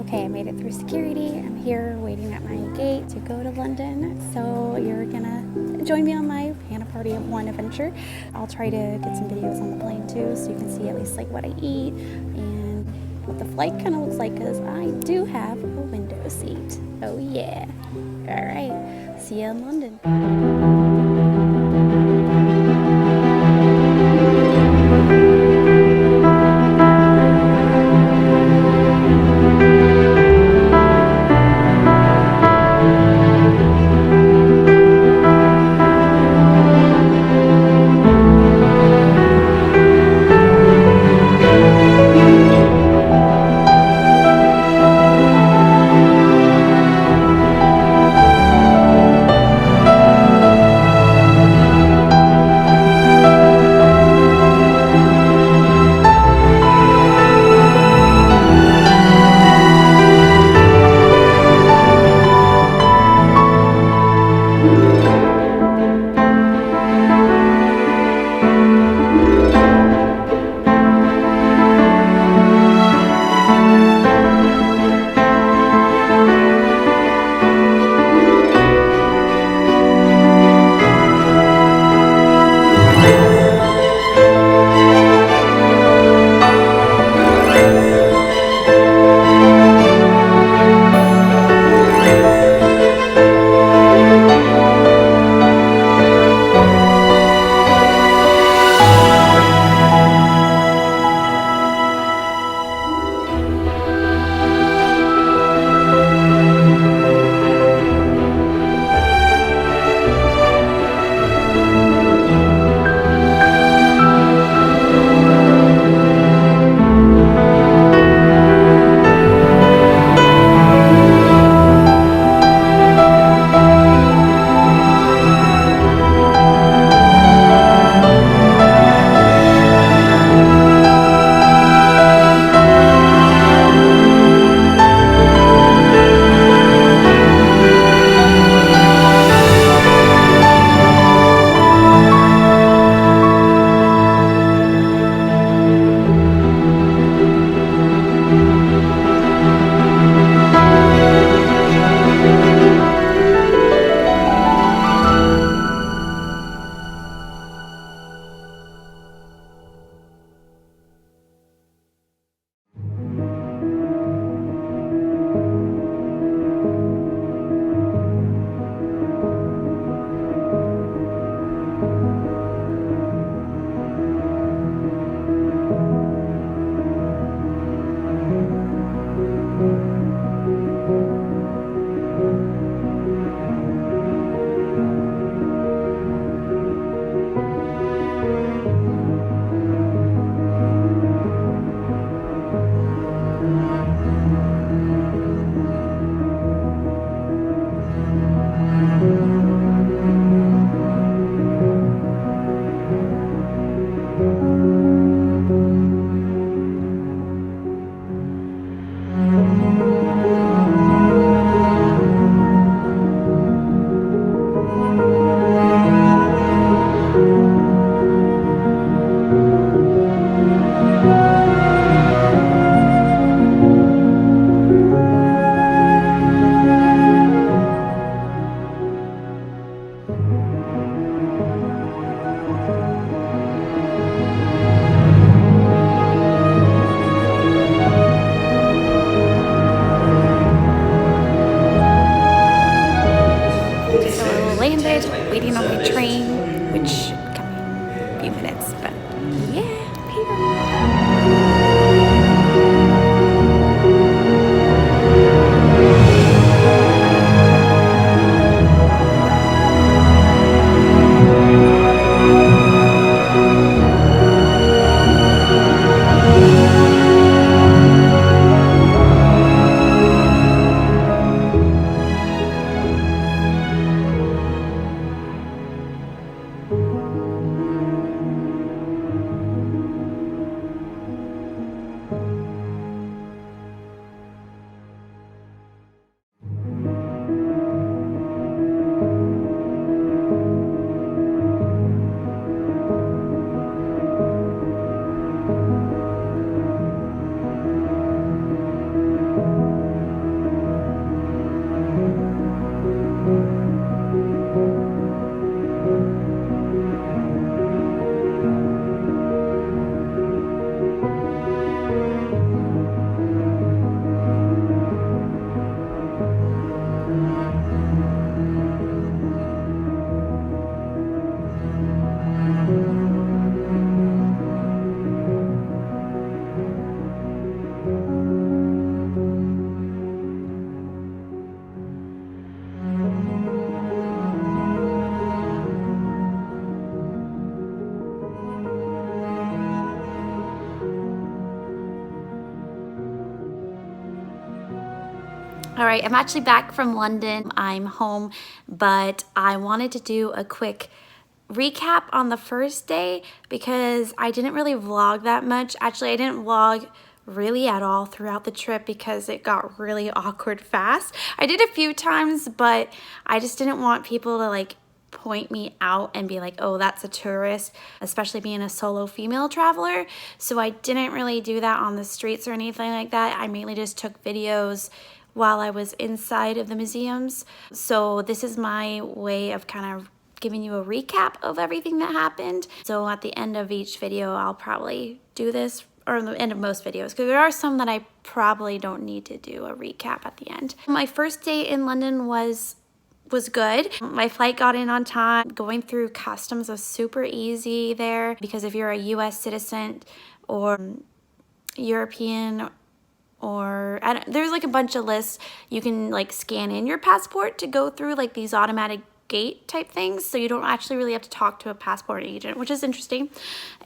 Okay, I made it through security. I'm here waiting at my gate to go to London. So you're gonna join me on my Hannah Party of One adventure. I'll try to get some videos on the plane too, so you can see at least like what I eat and what the flight kind of looks like, because I do have a window seat. Oh yeah. All right, see you in London. All right, I'm actually back from London. I'm home, but I wanted to do a quick recap on the first day because I didn't really vlog that much. Actually, I didn't vlog really at all throughout the trip because it got really awkward fast. I did a few times, but I just didn't want people to like point me out and be like, oh, that's a tourist, especially being a solo female traveler. So I didn't really do that on the streets or anything like that. I mainly just took videos while I was inside of the museums. So this is my way of kind of giving you a recap of everything that happened. So at the end of each video, I'll probably do this, or at the end of most videos, because there are some that I probably don't need to do a recap at the end. My first day in London was good. My flight got in on time. Going through customs was super easy there because if you're a US citizen or European, or there's like a bunch of lists, you can like scan in your passport to go through like these automatic gate type things, so you don't actually really have to talk to a passport agent, which is interesting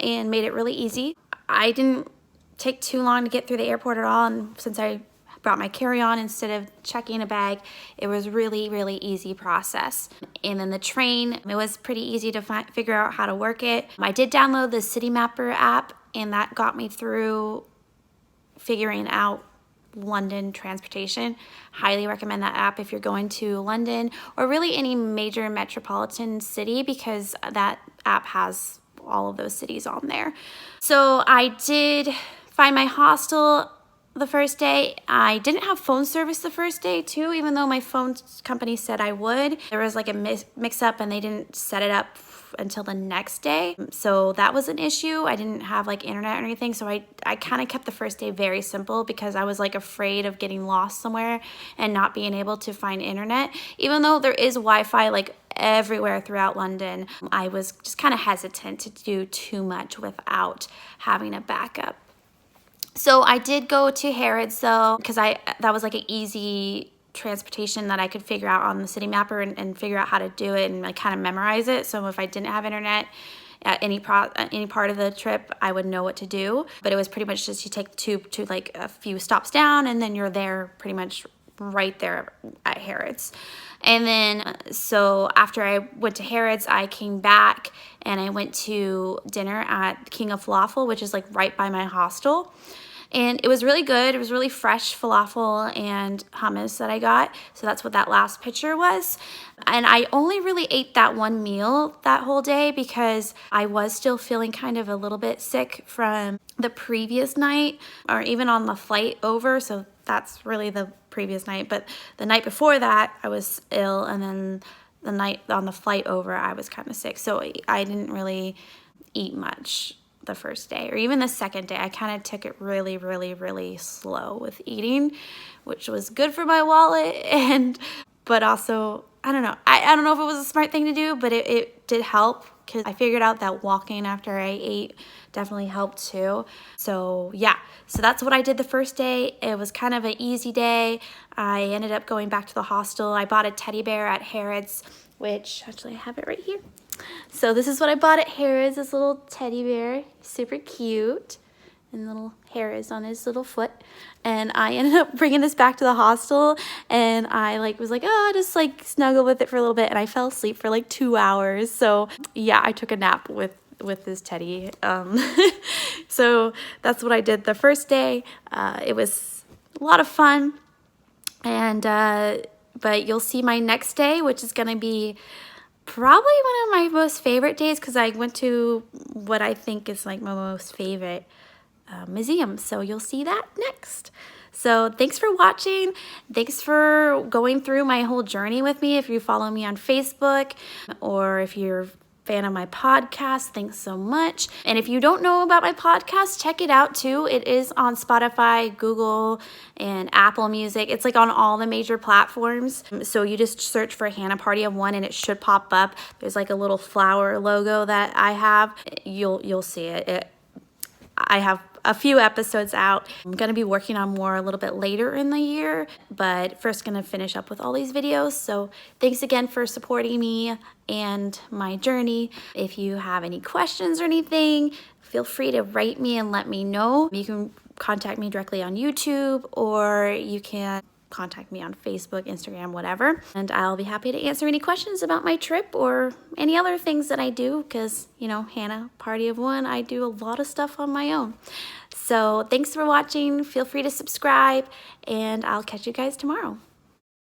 and made it really easy. I didn't take too long to get through the airport at all, and since I brought my carry-on instead of checking a bag, it was really easy process. And then the train, it was pretty easy to figure out how to work it. I did download the City Mapper app, and that got me through figuring out London transportation. Highly recommend that app if you're going to London or really any major metropolitan city, because that app has all of those cities on there. So I did find my hostel the first day. I didn't have phone service the first day too, even though my phone company said I would. There was like a mix up and they didn't set it up until the next day. So that was an issue. I didn't have like internet or anything. So I kind of kept the first day very simple because I was like afraid of getting lost somewhere and not being able to find internet. Even though there is Wi-Fi like everywhere throughout London, I was just kind of hesitant to do too much without having a backup. So I did go to Harrods though, because that was like an easy transportation that I could figure out on the City Mapper and figure out how to do it and like kind of memorize it. So if I didn't have internet at any part of the trip, I would know what to do. But it was pretty much just you take the tube to like a few stops down and then you're there pretty much right there at Harrods. And then so after I went to Harrods, I came back and I went to dinner at King of Falafel, which is like right by my hostel. And it was really good. It was really fresh falafel and hummus that I got. So that's what that last picture was. And I only really ate that one meal that whole day because I was still feeling kind of a little bit sick from the previous night or even on the flight over. So that's really the previous night. But the night before that, I was ill. And then the night on the flight over, I was kind of sick. So I didn't really eat much the first day or even the second day. I kind of took it really slow with eating, which was good for my wallet, but also I don't know. I don't know if it was a smart thing to do, but it did help because I figured out that walking after I ate definitely helped too. So yeah, so that's what I did the first day. It was kind of an easy day. I ended up going back to the hostel. I bought a teddy bear at Harrods, which actually I have it right here. So this is what I bought at Harrods, this little teddy bear, super cute, and little hairs on his little foot. And I ended up bringing this back to the hostel, and I was like, oh, just like snuggle with it for a little bit, and I fell asleep for like 2 hours. So yeah, I took a nap with this teddy. So that's what I did the first day. It was a lot of fun, and but you'll see my next day, which is gonna be probably one of my most favorite days because I went to what I think is like my most favorite museum. So you'll see that next. So thanks for watching. Thanks for going through my whole journey with me. If you follow me on Facebook or if you're a fan of my podcast, thanks so much. And if you don't know about my podcast, check it out too. It is on Spotify, Google, and Apple Music. It's like on all the major platforms. So you just search for Hannah Party of One and it should pop up. There's like a little flower logo that I have. You'll see it. I have a few episodes out. I'm going to be working on more a little bit later in the year, but first going to finish up with all these videos. So thanks again for supporting me and my journey. If you have any questions or anything, feel free to write me and let me know. You can contact me directly on YouTube, or you can contact me on Facebook, Instagram, whatever. And I'll be happy to answer any questions about my trip or any other things that I do because, you know, Hannah, Party of One, I do a lot of stuff on my own. So thanks for watching. Feel free to subscribe, and I'll catch you guys tomorrow.